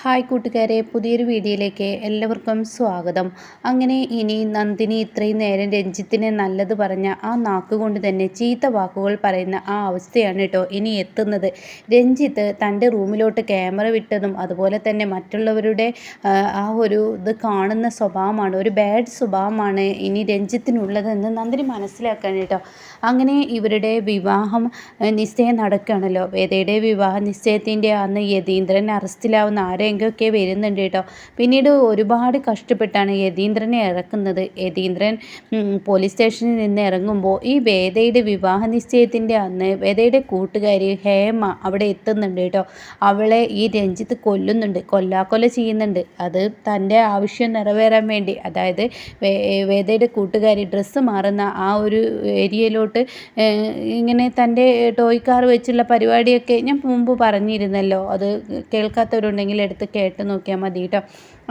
Hi കൂട്ടുകാരെ, പുതിയൊരു വീഡിയോയിലേക്ക് എല്ലാവർക്കും സ്വാഗതം. അങ്ങനെ ഇനി നന്ദിനി ഇത്രയും നേരം രഞ്ജിത്തിനെ നല്ലത് പറഞ്ഞ ആ നാക്കുകൊണ്ട് തന്നെ ചീത്ത വാക്കുകൾ പറയുന്ന ആ അവസ്ഥയാണ് കേട്ടോ ഇനി എത്തുന്നത്. രഞ്ജിത്ത് തൻ്റെ റൂമിലോട്ട് ക്യാമറ വിട്ടതും അതുപോലെ തന്നെ മറ്റുള്ളവരുടെ ആ ഒരു ഇത് കാണുന്ന സ്വഭാവമാണ്, ഒരു ബാഡ് സ്വഭാവമാണ് ഇനി രഞ്ജിത്തിനുള്ളതെന്ന് നന്ദിനി മനസ്സിലാക്കാൻ കേട്ടോ. അങ്ങനെ ഇവരുടെ വിവാഹം നിശ്ചയം നടക്കുകയാണല്ലോ. വേദയുടെ വിവാഹ നിശ്ചയത്തിൻ്റെ അന്ന് യതീന്ദ്രൻ അറസ്റ്റിലാവുന്ന ആരെങ്കിലുമൊക്കെ വരുന്നുണ്ട് കേട്ടോ. പിന്നീട് ഒരുപാട് കഷ്ടപ്പെട്ടാണ് യതീന്ദ്രനെ ഇറക്കുന്നത്. യതീന്ദ്രൻ പോലീസ് സ്റ്റേഷനിൽ നിന്ന് ഇറങ്ങുമ്പോൾ ഈ വേദയുടെ വിവാഹ നിശ്ചയത്തിൻ്റെ അന്ന് വേദയുടെ കൂട്ടുകാരി ഹേമ അവിടെ എത്തുന്നുണ്ട് കേട്ടോ. അവളെ ഈ രഞ്ജിത്ത് കൊല്ലുന്നുണ്ട്, കൊല്ലാക്കൊല ചെയ്യുന്നുണ്ട്. അത് തൻ്റെ ആവശ്യം നിറവേറാൻ വേണ്ടി, അതായത് വേദയുടെ കൂട്ടുകാരി ഡ്രസ്സ് മാറുന്ന ആ ഒരു ഏരിയയിലോട്ട് ഇങ്ങനെ തൻ്റെ ടോയ് കാർ വെച്ചുള്ള പരിപാടിയൊക്കെ ഞാൻ മുമ്പ് പറഞ്ഞിരുന്നല്ലോ. അത് കേൾക്കാത്തവരുണ്ടെങ്കിൽ എടുത്ത് കേട്ട് നോക്കിയാൽ മതി കേട്ടോ.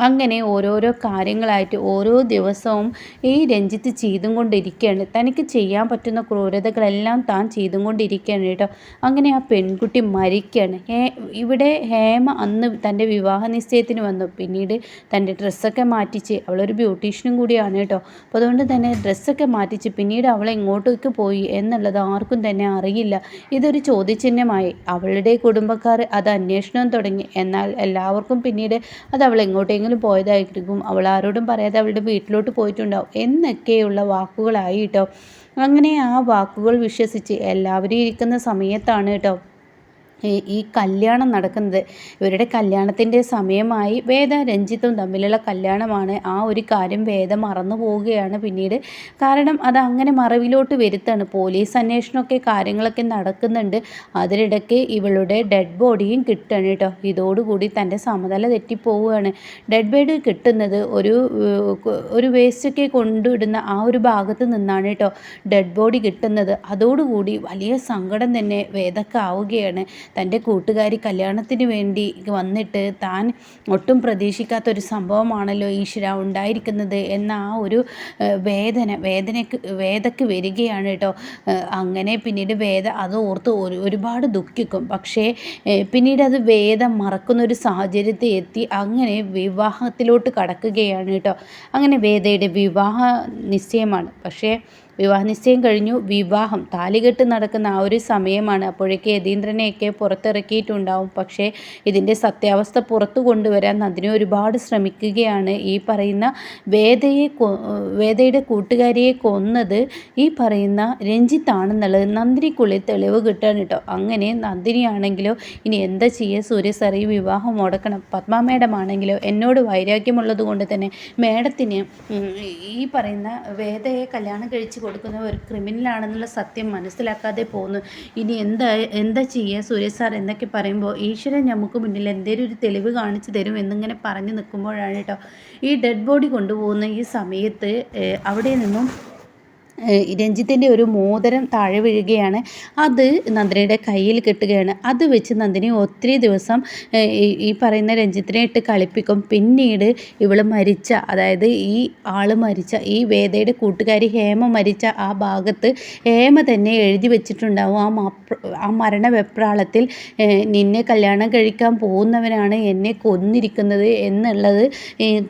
അങ്ങനെ ഓരോരോ കാര്യങ്ങളായിട്ട് ഓരോ ദിവസവും ഈ രഞ്ജിത്ത് ചെയ്തും കൊണ്ടിരിക്കുകയാണ്. തനിക്ക് ചെയ്യാൻ പറ്റുന്ന ക്രൂരതകളെല്ലാം താൻ ചെയ്തും കൊണ്ടിരിക്കുകയാണ് കേട്ടോ. അങ്ങനെ ആ പെൺകുട്ടി മരിക്കുകയാണ്. ഇവിടെ ഹേമ അന്ന് തൻ്റെ വിവാഹ നിശ്ചയത്തിന് വന്നു. പിന്നീട് തൻ്റെ ഡ്രസ്സൊക്കെ മാറ്റിച്ച്, അവളൊരു ബ്യൂട്ടീഷ്യനും കൂടിയാണ് കേട്ടോ. അപ്പോൾ അതുകൊണ്ട് തന്നെ ഡ്രസ്സൊക്കെ മാറ്റിച്ച് പിന്നീട് അവളെ എങ്ങോട്ടേക്ക് പോയി എന്നുള്ളത് ആർക്കും തന്നെ അറിയില്ല. ഇതൊരു ചോദ്യചിഹ്നമായി. അവളുടെ കുടുംബക്കാർ അത് അന്വേഷണം തുടങ്ങി. എന്നാൽ എല്ലാവർക്കും പിന്നീട് അത് അവൾ എങ്ങോട്ടെങ്കിലും പോയതായിരിക്കും, അവൾ ആരോടും പറയാതെ അവളുടെ വീട്ടിലോട്ട് പോയിട്ടുണ്ടാവും എന്നൊക്കെയുള്ള വാക്കുകളായി കേട്ടോ. അങ്ങനെ ആ വാക്കുകൾ വിശ്വസിച്ച് എല്ലാവരും ഇരിക്കുന്ന സമയത്താണ് കേട്ടോ ഈ കല്യാണം നടക്കുന്നത്. ഇവരുടെ കല്യാണത്തിൻ്റെ സമയമായി. വേദ രഞ്ജിത്തും തമ്മിലുള്ള കല്യാണമാണ്. ആ ഒരു കാര്യം വേദ മറന്നു പോവുകയാണ് പിന്നീട്. കാരണം അത് അങ്ങനെ മറവിലോട്ട് വരുത്താണ്. പോലീസ് അന്വേഷണമൊക്കെ കാര്യങ്ങളൊക്കെ നടക്കുന്നുണ്ട്. അതിനിടയ്ക്ക് ഇവളുടെ ഡെഡ് ബോഡിയും കിട്ടുകയാണ് കേട്ടോ. ഇതോടുകൂടി തൻ്റെ സമനില തെറ്റിപ്പോവുകയാണ്. ഡെഡ് ബോഡി കിട്ടുന്നത് ഒരു വേസ്റ്റൊക്കെ കൊണ്ടിടുന്ന ആ ഒരു ഭാഗത്ത് നിന്നാണ് കേട്ടോ ഡെഡ് ബോഡി കിട്ടുന്നത്. അതോടുകൂടി വലിയ സങ്കടം തന്നെ വേദക്കാവുകയാണ്. തൻ്റെ കൂട്ടുകാരി കല്യാണത്തിന് വേണ്ടി വന്നിട്ട് താൻ ഒട്ടും പ്രതീക്ഷിക്കാത്തൊരു സംഭവമാണല്ലോ ഈശ്വര ഉണ്ടായിരിക്കുന്നത് എന്ന ആ ഒരു വേദക്ക് വരികയാണ് കേട്ടോ. അങ്ങനെ പിന്നീട് വേദ അത് ഓർത്ത് ഒരുപാട് ദുഃഖിക്കും. പക്ഷേ പിന്നീട് അത് വേദ മറക്കുന്നൊരു സാഹചര്യത്തിൽ എത്തി. അങ്ങനെ വിവാഹത്തിലോട്ട് കടക്കുകയാണ് കേട്ടോ. അങ്ങനെ വേദയുടെ വിവാഹ നിശ്ചയമാണ്. പക്ഷേ വിവാഹ നിശ്ചയം കഴിഞ്ഞു, വിവാഹം താലികെട്ട് നടക്കുന്ന ആ ഒരു സമയമാണ്. അപ്പോഴേക്ക് യതീന്ദ്രനെയൊക്കെ പുറത്തിറക്കിയിട്ടുണ്ടാവും. പക്ഷേ ഇതിൻ്റെ സത്യാവസ്ഥ പുറത്തു കൊണ്ടുവരാൻ നന്ദിനി ഒരുപാട് ശ്രമിക്കുകയാണ്. ഈ പറയുന്ന വേദയുടെ കൂട്ടുകാരിയെ കൊന്നത് ഈ പറയുന്ന രഞ്ജിത്താണെന്നുള്ളത് നന്ദിനിക്കുള്ളിൽ തെളിവ് കിട്ടാൻ കേട്ടോ. അങ്ങനെ നന്ദിനിയാണെങ്കിലോ ഇനി എന്താ ചെയ്യുക, സൂര്യ സാർ ഈ വിവാഹം മുടക്കണം. പത്മ മേഡം ആണെങ്കിലോ എന്നോട് വൈരാഗ്യമുള്ളത് കൊണ്ട് തന്നെ മേഡത്തിന് ഈ പറയുന്ന വേദയെ കല്യാണം കഴിച്ച് കൊടുക്കുന്ന ഒരു ക്രിമിനലാണെന്നുള്ള സത്യം മനസ്സിലാക്കാതെ പോകുന്നു. ഇനി എന്താ ചെയ്യുക സൂര്യ സാർ എന്നൊക്കെ പറയുമ്പോൾ ഈശ്വരൻ നമുക്ക് മുന്നിൽ എന്തെങ്കിലും ഒരു തെളിവ് കാണിച്ചു തരും എന്നിങ്ങനെ പറഞ്ഞു നിൽക്കുമ്പോഴാണ് കേട്ടോ ഈ ഡെഡ് ബോഡി കൊണ്ടുപോകുന്ന ഈ സമയത്ത് അവിടെ നിന്നും രഞ്ജിത്തിൻ്റെ ഒരു മോതിരം താഴെ വീഴുകയാണ്. അത് നന്ദിനിയുടെ കയ്യിൽ കിട്ടുകയാണ്. അത് വെച്ച് നന്ദിനി ഒത്തിരി ദിവസം ഈ പറയുന്ന രഞ്ജിത്തിനെ ഇട്ട് കളിപ്പിക്കും. പിന്നീട് ഇവൾ മരിച്ച, അതായത് ഈ ആൾ മരിച്ച, ഈ വേദയുടെ കൂട്ടുകാരി ഹേമ മരിച്ച ആ ഭാഗത്ത് ഹേമ തന്നെ എഴുതി വെച്ചിട്ടുണ്ടാവും. ആ മരണവെപ്രാളത്തിൽ നിന്നെ കല്യാണം കഴിക്കാൻ പോകുന്നവനാണ് എന്നെ കൊന്നിരിക്കുന്നത് എന്നുള്ളത്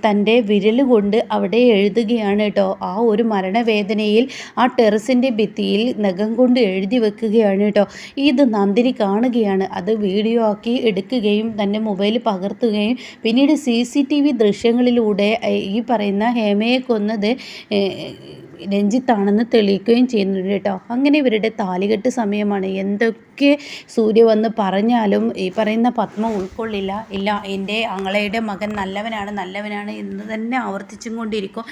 തൻ്റെ വിരൽ കൊണ്ട് അവിടെ എഴുതുകയാണ് കേട്ടോ. ആ ഒരു മരണവേദനയിൽ ആ ടെറസിൻ്റെ ഭിത്തിയിൽ നഖം കൊണ്ട് എഴുതി വെക്കുകയാണ് കേട്ടോ. ഇത് നന്ദിനി കാണുകയാണ്. അത് വീഡിയോ ആക്കി എടുക്കുകയും തൻ്റെ മൊബൈൽ പകർത്തുകയും പിന്നീട് CCTV ദൃശ്യങ്ങളിലൂടെ ഈ പറയുന്ന ഹേമയെ കൊന്നത് രഞ്ജിത്താണെന്ന് തെളിയിക്കുകയും ചെയ്യുന്നുണ്ട് കേട്ടോ. അങ്ങനെ ഇവരുടെ താലികെട്ട് സമയമാണ്. എന്തൊക്കെ സൂര്യ വന്ന് പറഞ്ഞാലും ഈ പറയുന്ന പത്മ ഉൾക്കൊള്ളില്ല. ഇല്ല, എൻ്റെ ആങ്ങളയുടെ മകൻ നല്ലവനാണ് എന്ന് തന്നെ ആവർത്തിച്ചും കൊണ്ടിരിക്കും.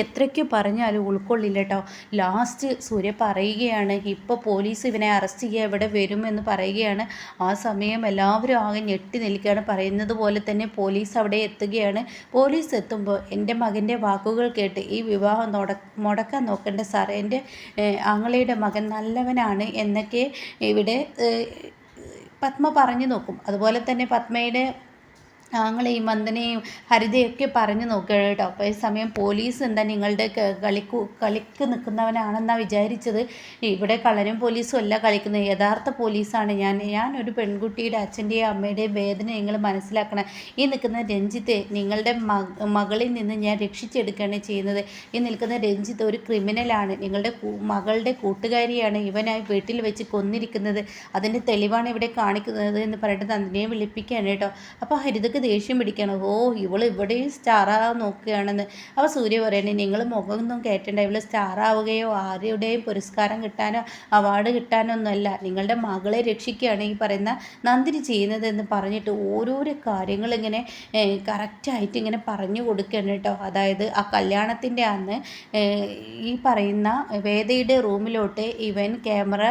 എത്രയൊക്കെ പറഞ്ഞാലും ഉൾക്കൊള്ളില്ല കേട്ടോ. ലാസ്റ്റ് സൂര്യ പറയുകയാണ്, ഇപ്പോൾ പോലീസ് ഇവനെ അറസ്റ്റ് ചെയ്യുക, ഇവിടെ വരുമെന്ന് പറയുകയാണ്. ആ സമയം എല്ലാവരും ആകെ ഞെട്ടി നിൽക്കുകയാണ്. പറയുന്നത് പോലെ തന്നെ പോലീസ് അവിടെ എത്തുകയാണ്. പോലീസ് എത്തുമ്പോൾ എൻ്റെ മകൻ്റെ വാക്കുകൾ കേട്ട് ഈ വിവാഹം മുടക്കാൻ നോക്കണ്ട സാർ, എൻ്റെ ആങ്ങളയുടെ മകൻ നല്ലവനാണ് എന്നൊക്കെ ഇവിടെ പത്മ പറഞ്ഞു നോക്കും. അതുപോലെ തന്നെ പത്മയുടെ ആങ്ങളെയും വന്ദനയും ഹരിതയൊക്കെ പറഞ്ഞു നോക്കുകയാണ് കേട്ടോ. അപ്പോൾ ഈ സമയം പോലീസ് എന്താ നിങ്ങളുടെ കളിക്ക് നിൽക്കുന്നവനാണെന്നാണ് വിചാരിച്ചത്. ഇവിടെ കള്ളനും പോലീസും അല്ല കളിക്കുന്നത്, യഥാർത്ഥ പോലീസാണ് ഞാനൊരു പെൺകുട്ടിയുടെ അച്ഛൻ്റെയും അമ്മയുടെയും വേദന നിങ്ങൾ മനസ്സിലാക്കണം. ഈ നിൽക്കുന്ന രഞ്ജിത്തെ നിങ്ങളുടെ മകളിൽ നിന്ന് ഞാൻ രക്ഷിച്ചെടുക്കുകയാണ് ചെയ്യുന്നത്. ഈ നിൽക്കുന്ന രഞ്ജിത്ത് ഒരു ക്രിമിനലാണ്, നിങ്ങളുടെ മകളുടെ കൂട്ടുകാരിയാണ് ഇവനായി വീട്ടിൽ വെച്ച് കൊന്നിരിക്കുന്നത്. അതിൻ്റെ തെളിവാണ് ഇവിടെ കാണിക്കുന്നത് എന്ന് പറഞ്ഞിട്ട് നന്ദിനിയെ വിളിപ്പിക്കുകയാണ് കേട്ടോ. അപ്പോൾ ഹരിതക്ക് ദേഷ്യം പിടിക്കണം. ഇവൾ ഇവിടെയും സ്റ്റാറാകാൻ നോക്കുകയാണെന്ന്. അപ്പോൾ സൂര്യ പറയണേ, നിങ്ങൾ മുഖമൊന്നും കേട്ടണ്ട, ഇവൾ സ്റ്റാറാവുകയോ ആരുടെയും പുരസ്കാരം കിട്ടാനോ അവാർഡ് കിട്ടാനോ ഒന്നുമല്ല, നിങ്ങളുടെ മകളെ രക്ഷിക്കുകയാണ് ഈ പറയുന്ന നന്ദിനി ചെയ്യുന്നത് എന്ന് പറഞ്ഞിട്ട് ഓരോരോ കാര്യങ്ങൾ ഇങ്ങനെ കറക്റ്റായിട്ട് ഇങ്ങനെ പറഞ്ഞു കൊടുക്കുകയാണ് കേട്ടോ. അതായത് ആ കല്യാണത്തിൻ്റെ അന്ന് ഈ പറയുന്ന വേദയുടെ റൂമിലോട്ട് ഇവൻ ക്യാമറ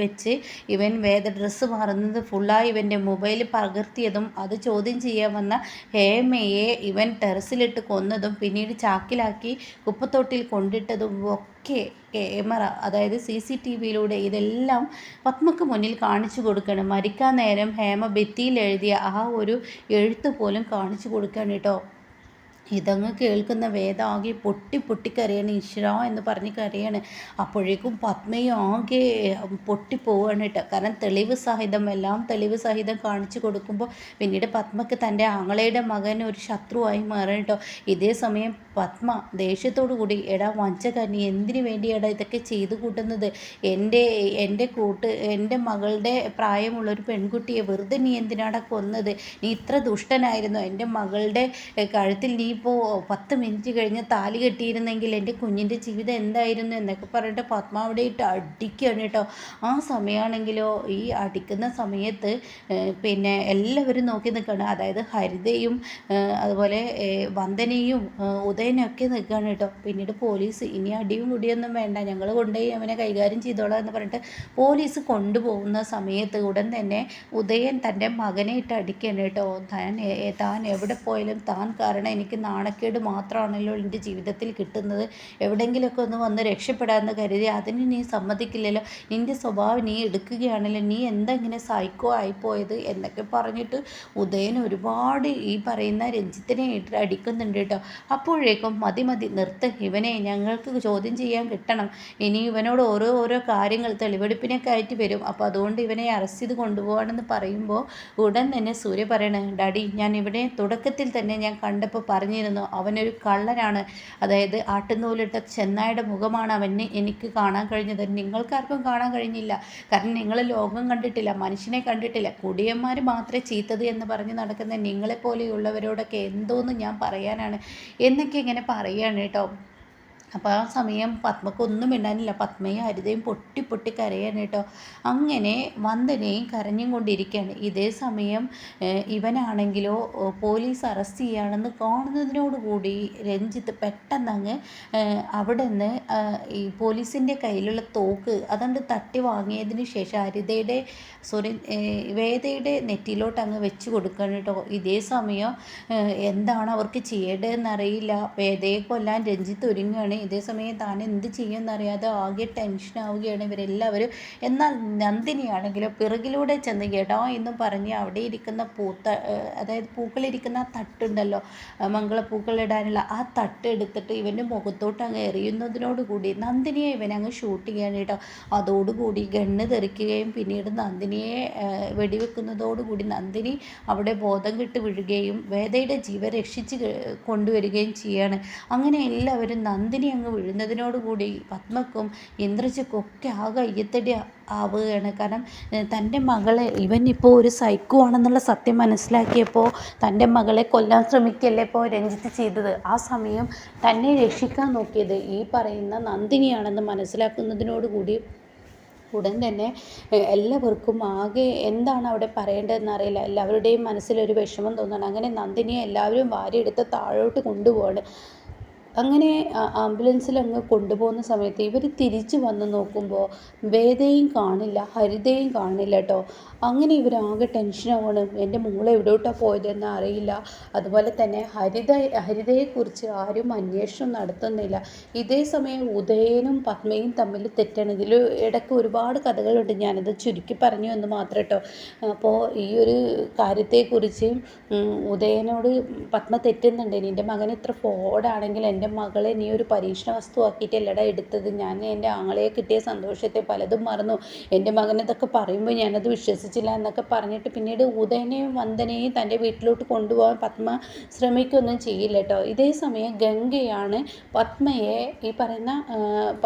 വെച്ച് ഇവൻ വേദ ഡ്രസ്സ് മാറുന്നത് ഫുള്ളായി ഇവൻ്റെ മൊബൈൽ പകർത്തിയതും അത് ചോദ്യം ചെയ്യാൻ വന്ന ഹേമയെ ഇവൻ ടെറസിലിട്ട് കൊന്നതും പിന്നീട് ചാക്കിലാക്കി കുപ്പത്തൊട്ടിൽ കൊണ്ടിട്ടതും ഒക്കെ ക്യാമറ, അതായത് CCTVയിലൂടെ ഇതെല്ലാം പത്മക്ക് മുന്നിൽ കാണിച്ചു കൊടുക്കണം. മരിക്കാൻ നേരം ഹേമ ഭിത്തിയിൽ എഴുതിയ ആ ഒരു എഴുത്ത് പോലും കാണിച്ചു കൊടുക്കണം കേട്ടോ. ഇതങ്ങ് കേൾക്കുന്ന വേദ ആകെ പൊട്ടിക്കരയാണ്. ഈശ്വര എന്ന് പറഞ്ഞ് കരയാണ്. അപ്പോഴേക്കും പത്മയും ആകെ പൊട്ടിപ്പോവാണ് കേട്ടോ. കാരണം എല്ലാം തെളിവ് സഹിതം കാണിച്ചു കൊടുക്കുമ്പോൾ പിന്നീട് പത്മക്ക് തൻ്റെ ആങ്ങളയുടെ മകൻ ഒരു ശത്രുവായി മാറണം കേട്ടോ. ഇതേ സമയം പത്മ ദേഷ്യത്തോടു കൂടി, എടാ വഞ്ചകന്നി, എന്തിനു വേണ്ടിയാടാ ഇതൊക്കെ ചെയ്തു കൂട്ടുന്നത്? എൻ്റെ മകളുടെ പ്രായമുള്ളൊരു പെൺകുട്ടിയെ വെറുതെ നീ എന്തിനാടാ കൊന്നത്? നീ ഇത്ര ദുഷ്ടനായിരുന്നു? എൻ്റെ മകളുടെ കഴുത്തിൽ നീ ഇപ്പോൾ 10 മിനിറ്റ് കഴിഞ്ഞ് താലി കെട്ടിയിരുന്നെങ്കിൽ എൻ്റെ കുഞ്ഞിൻ്റെ ജീവിതം എന്തായിരുന്നു എന്നൊക്കെ പറഞ്ഞിട്ട് പത്മ അവിടെ ഇട്ട് അടിക്കുകയാണ് കേട്ടോ. ആ സമയമാണെങ്കിലോ ഈ അടിക്കുന്ന സമയത്ത് പിന്നെ എല്ലാവരും നോക്കി നിൽക്കുകയാണ്. അതായത് ഹരിതയും അതുപോലെ വന്ദനയും ഉദയനൊക്കെ നിൽക്കുകയാണ് കേട്ടോ. പിന്നീട് പോലീസ്, ഇനി അടിയും കുടിയൊന്നും വേണ്ട, ഞങ്ങൾ കൊണ്ടുപോയി അവനെ കൈകാര്യം ചെയ്തോളാം എന്ന് പറഞ്ഞിട്ട് പോലീസ് കൊണ്ടുപോകുന്ന സമയത്ത് ഉടൻ തന്നെ ഉദയൻ തൻ്റെ മകനെ ഇട്ട് അടിക്കുകയാണ് കേട്ടോ. താൻ എവിടെ പോയാലും താൻ കാരണം എനിക്ക് നാണക്കേട് മാത്രമാണല്ലോ എൻ്റെ ജീവിതത്തിൽ കിട്ടുന്നത്. എവിടെയെങ്കിലുമൊക്കെ ഒന്ന് വന്ന് രക്ഷപ്പെടാമെന്ന് കരുതി അതിന് നീ സമ്മതിക്കില്ലല്ലോ. നിൻ്റെ സ്വഭാവം നീ എടുക്കുകയാണല്ലോ. നീ എന്താ ഇങ്ങനെ സൈക്കോ ആയിപ്പോയത് എന്നൊക്കെ പറഞ്ഞിട്ട് ഉദയൻ ഒരുപാട് ഈ പറയുന്ന രഞ്ജിത്തിനെ ഇട്ട് അടിക്കുന്നുണ്ട് കേട്ടോ. അപ്പോഴേക്കും മതി നിർത്ത്, ഇവനെ ഞങ്ങൾക്ക് ചോദ്യം ചെയ്യാൻ കിട്ടണം. ഇനി ഇവനോട് ഓരോ കാര്യങ്ങൾ തെളിവെടുപ്പിനൊക്കെ ആയിട്ട് വരും. അപ്പോൾ അതുകൊണ്ട് ഇവനെ അറസ്റ്റ് ചെയ്ത് കൊണ്ടുപോകണമെന്ന് പറയുമ്പോൾ ഉടൻ തന്നെ സൂര്യ പറയണേ, ഡാഡി ഞാൻ ഇവിടെ തുടക്കത്തിൽ തന്നെ ഞാൻ കണ്ടപ്പോൾ പറഞ്ഞിരുന്നു അവനൊരു കള്ളനാണ്. അതായത് ആട്ടുനൂലിട്ട ചെന്നായുടെ മുഖമാണ് എനിക്ക് കാണാൻ കഴിഞ്ഞത്. നിങ്ങൾക്കാർക്കും കാണാൻ കഴിഞ്ഞില്ല. കാരണം നിങ്ങൾ ലോകം കണ്ടിട്ടില്ല, മനുഷ്യനെ കണ്ടിട്ടില്ല. കുടിയന്മാർ മാത്രമേ ചീത്തത് എന്ന് പറഞ്ഞ് നടക്കുന്ന നിങ്ങളെപ്പോലെയുള്ളവരോടൊക്കെ എന്തോന്ന് ഞാൻ പറയാനാണ് എന്നൊക്കെ ഇങ്ങനെ പറയുകയാണ് കേട്ടോ. അപ്പോൾ ആ സമയം പത്മക്കൊന്നും മിണ്ടാനില്ല. പത്മയും ഹരിതയും പൊട്ടി കരയാണ് കേട്ടോ. അങ്ങനെ വന്ദനയും കരഞ്ഞും കൊണ്ടിരിക്കുകയാണ്. ഇതേ സമയം ഇവനാണെങ്കിലോ പോലീസ് അറസ്റ്റ് ചെയ്യുകയാണെന്ന് കാണുന്നതിനോടുകൂടി രഞ്ജിത്ത് പെട്ടെന്നങ്ങ് അവിടെ നിന്ന് ഈ പോലീസിൻ്റെ കയ്യിലുള്ള തോക്ക് അതുകൊണ്ട് തട്ടി വാങ്ങിയതിന് ശേഷം വേദയുടെ നെറ്റിയിലോട്ട് അങ്ങ് വെച്ച് കൊടുക്കണം കേട്ടോ. ഇതേ സമയം എന്താണ് അവർക്ക് ചെയ്യേണ്ടതെന്നറിയില്ല. വേദയെ കൊല്ലാൻ രഞ്ജിത്ത് ഒരുങ്ങുകയാണ്. ഇതേസമയം താൻ എന്ത് ചെയ്യുമെന്നറിയാതെ ആകെ ടെൻഷനാവുകയാണ് ഇവരെല്ലാവരും. എന്നാൽ നന്ദിനിയാണെങ്കിലോ പിറകിലൂടെ ചെന്ന് കേട്ടോ എന്നും പറഞ്ഞ് അവിടെ ഇരിക്കുന്ന അതായത് പൂക്കളിരിക്കുന്ന ആ തട്ടുണ്ടല്ലോ, മംഗളപ്പൂക്കളിടാനുള്ള ആ തട്ട് എടുത്തിട്ട് ഇവൻ്റെ മുഖത്തോട്ട് അങ്ങ് എറിയുന്നതിനോടുകൂടി നന്ദിനിയെ ഇവനങ്ങ് ഷൂട്ട് ചെയ്യാൻ കേട്ടോ. അതോടുകൂടി ഗണ്ണ് തെറിക്കുകയും പിന്നീട് നന്ദിനിയെ വെടിവെക്കുന്നതോടുകൂടി നന്ദിനി അവിടെ ബോധം കെട്ട് വീഴുകയും വേദയുടെ ജീവൻ രക്ഷിച്ച് കൊണ്ടുവരികയും ചെയ്യാണ്. അങ്ങനെ എല്ലാവരും നന്ദിനി അങ്ങ് വീഴുന്നതിനോടുകൂടി പത്മക്കും ഇന്ദ്രജിക്കും ഒക്കെ ആകെ അയ്യത്തടി ആവുകയാണ്. കാരണം തൻ്റെ മകളെ ഇവനിപ്പോൾ ഒരു സൈക്കോ ആണെന്നുള്ള സത്യം മനസ്സിലാക്കിയപ്പോൾ തൻ്റെ മകളെ കൊല്ലാൻ ശ്രമിക്കുകയല്ലേ ഇപ്പോൾ രഞ്ജിത്ത് ചെയ്തത്. ആ സമയം തന്നെ രക്ഷിക്കാൻ നോക്കിയത് ഈ പറയുന്ന നന്ദിനിയാണെന്ന് മനസ്സിലാക്കുന്നതിനോടുകൂടി ഉടൻ തന്നെ എല്ലാവർക്കും ആകെ എന്താണ് അവിടെ പറയേണ്ടതെന്ന് അറിയില്ല. എല്ലാവരുടെയും മനസ്സിലൊരു വിഷമം തോന്നണം. അങ്ങനെ നന്ദിനിയെ എല്ലാവരും വാരിയെടുത്ത് താഴോട്ട് കൊണ്ടുപോവാണ്. അങ്ങനെ ആംബുലൻസിൽ അങ്ങ് കൊണ്ടുപോകുന്ന സമയത്ത് ഇവർ തിരിച്ചു വന്ന് നോക്കുമ്പോൾ വേദയും കാണില്ല, ഹരിതയും കാണില്ല കേട്ടോ. അങ്ങനെ ഇവരാകെ ടെൻഷനാവാണ്. എൻ്റെ മോൾ എവിടോട്ടാണ് പോയതെന്ന് അറിയില്ല. അതുപോലെ തന്നെ ഹരിതയെക്കുറിച്ച് ആരും അന്വേഷണം നടത്തുന്നില്ല. ഇതേ സമയം ഉദയനും പത്മയും തമ്മിൽ തെറ്റാണ്. ഇതിൽ ഇടയ്ക്ക് ഒരുപാട് കഥകളുണ്ട്. ഞാനത് ചുരുക്കി പറഞ്ഞു എന്ന് മാത്രം കേട്ടോ. അപ്പോൾ ഈ ഒരു കാര്യത്തെക്കുറിച്ച് ഉദയനോട് പത്മ തെറ്റുന്നുണ്ട്. നിൻ്റെ മകൻ ഇത്ര ഫോർഡാണെങ്കിൽ എൻ്റെ മകളെ നീ ഒരു പരീക്ഷണ വസ്തുവാക്കിയിട്ടല്ലടാ എടുത്തത്. ഞാൻ എൻ്റെ ആങ്ങളെ കിട്ടിയ സന്തോഷത്തെ പലതും മറന്നു. എൻ്റെ മകൻ ഇതൊക്കെ പറയുമ്പോൾ ഞാനത് വിശ്വസിച്ചില്ല എന്നൊക്കെ പറഞ്ഞിട്ട് പിന്നീട് ഉദയനെയും വന്ദനയും തൻ്റെ വീട്ടിലോട്ട് കൊണ്ടുപോകാൻ പത്മ ശ്രമിക്കുകയൊന്നും ചെയ്യില്ല കേട്ടോ. ഇതേ സമയം ഗംഗയാണ്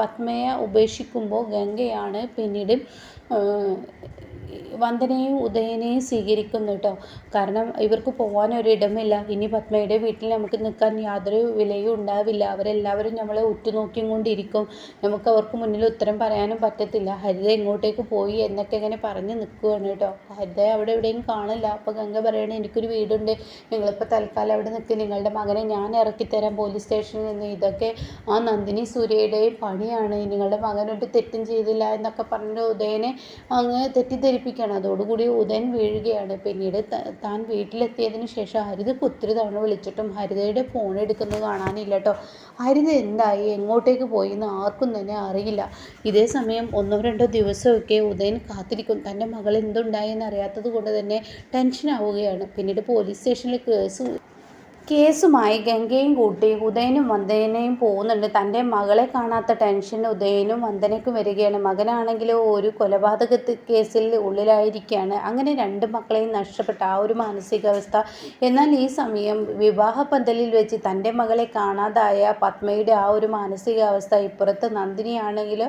പത്മയെ ഉപേക്ഷിക്കുമ്പോൾ ഗംഗയാണ് പിന്നീട് വന്ദനയും ഉദയനെയും സ്വീകരിക്കുന്നു കേട്ടോ. കാരണം ഇവർക്ക് പോകാനൊരിടമില്ല. ഇനി പത്മയുടെ വീട്ടിൽ നമുക്ക് നിൽക്കാൻ യാതൊരു വിലയും ഉണ്ടാവില്ല. അവരെല്ലാവരും നമ്മളെ ഉറ്റുനോക്കിയും കൊണ്ടിരിക്കും. നമുക്ക് അവർക്ക് മുന്നിൽ ഉത്തരം പറയാനും പറ്റത്തില്ല. ഹരിത എങ്ങോട്ടേക്ക് പോയി എന്നൊക്കെ ഇങ്ങനെ പറഞ്ഞ് നിൽക്കുകയാണ് കേട്ടോ. ഹരിത അവിടെ എവിടെയും കാണില്ല. അപ്പോൾ ഗംഗ പറയണേ, എനിക്കൊരു വീടുണ്ട്, നിങ്ങളിപ്പോൾ തൽക്കാലം അവിടെ നിൽക്കുക, നിങ്ങളുടെ മകനെ ഞാൻ ഇറക്കിത്തരാം പോലീസ് സ്റ്റേഷനിൽ നിന്ന്. ഇതൊക്കെ ആ നന്ദിനി സൂര്യയുടെയും പണിയാണ്, നിങ്ങളുടെ മകനൊരു തെറ്റും ചെയ്തില്ല എന്നൊക്കെ പറഞ്ഞ് ഉദയനെ അങ്ങ് തെറ്റിദ്ധരിപ്പിക്കുകയാണ്. അതോടുകൂടി ഉദയൻ വീഴുകയാണ്. പിന്നീട് താൻ വീട്ടിലെത്തിയതിന് ശേഷം ഹരിതക്ക് ഒത്തിരി തവണ വിളിച്ചിട്ടും ഹരിതയുടെ ഫോൺ എടുക്കുന്നത് കാണാനില്ല കേട്ടോ. ഹരിത എന്തായി, എങ്ങോട്ടേക്ക് പോയി എന്ന് ആർക്കും തന്നെ അറിയില്ല. ഇതേ സമയം 1-2 ദിവസമൊക്കെ ഉദയൻ കാത്തിരിക്കും. തൻ്റെ മകൾ എന്തുണ്ടായെന്ന് അറിയാത്തത് കൊണ്ട് തന്നെ ടെൻഷനാവുകയാണ്. പിന്നീട് പോലീസ് സ്റ്റേഷനിൽ കേസുമായി ഗംഗയും കൂട്ടി ഉദയനും വന്ദനയും പോകുന്നുണ്ട്. തൻ്റെ മകളെ കാണാത്ത ടെൻഷൻ ഉദയനും വന്ദനയ്ക്കും വരികയാണ്. മകനാണെങ്കിൽ ഒരു കൊലപാതക കേസിൽ ഉള്ളിലായിരിക്കുകയാണ്. അങ്ങനെ 2 മക്കളെയും നഷ്ടപ്പെട്ട ആ ഒരു മാനസികാവസ്ഥ. എന്നാൽ ഈ സമയം വിവാഹ പന്തലിൽ വെച്ച് തൻ്റെ മകളെ കാണാതായ പത്മയുടെ ആ ഒരു മാനസികാവസ്ഥ, ഇപ്പുറത്ത് നന്ദിനിയാണെങ്കിൽ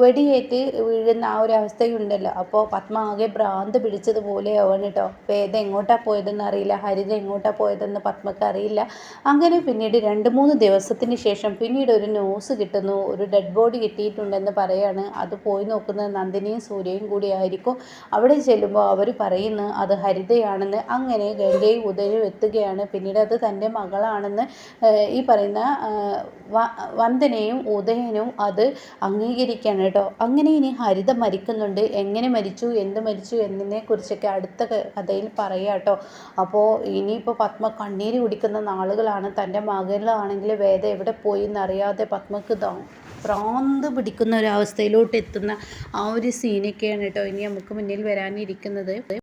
വെടിയേറ്റ് വീഴുന്ന ആ ഒരു അവസ്ഥയുണ്ടല്ലോ. അപ്പോൾ പത്മ ആകെ ഭ്രാന്ത് പിടിച്ചതുപോലെ ആവാണ് കേട്ടോ. വേദ എങ്ങോട്ടാണ് പോയതെന്ന് അറിയില്ല, ഹരിത എങ്ങോട്ടാണ് പോയതെന്ന് പത്മക്ക് അറിയില്ല. അങ്ങനെ പിന്നീട് 2-3 ദിവസത്തിന് ശേഷം പിന്നീട് ഒരു ന്യൂസ് കിട്ടുന്നു. ഒരു ഡെഡ് ബോഡി കിട്ടിയിട്ടുണ്ടെന്ന് പറയാണ്. അത് പോയി നോക്കുന്നത് നന്ദിനിയും സൂര്യയും കൂടി ആയിരിക്കും. അവിടെ ചെല്ലുമ്പോൾ അവർ പറയുന്നു അത് ഹരിതയാണെന്ന്. അങ്ങനെ ഗംഗയും ഉദയനും എത്തുകയാണ്. പിന്നീട് അത് തൻ്റെ മകളാണെന്ന് ഈ പറയുന്ന വന്ദനയും ഉദയനും അത് അംഗീകരിക്കുകയാണ് കേട്ടോ. അങ്ങനെ ഇനി ഹരിത മരിക്കുന്നുണ്ട്. എങ്ങനെ മരിച്ചു, എന്ത് മരിച്ചു എന്നതിനെക്കുറിച്ചൊക്കെ അടുത്ത കഥയിൽ പറയാം കേട്ടോ. അപ്പോൾ ഇനിയിപ്പോൾ പത്മ കണ്ണീര് കുടിക്കുന്ന നാളുകളാണ്. തൻ്റെ മകളാണെങ്കിൽ വേദ എവിടെ പോയി എന്നറിയാതെ പത്മക്ക് ഭ്രാന്ത് പിടിക്കുന്ന ഒരവസ്ഥയിലോട്ട് എത്തുന്ന ആ ഒരു സീനൊക്കെയാണ് കേട്ടോ ഇനി നമുക്ക് മുന്നിൽ വരാനിരിക്കുന്നത്.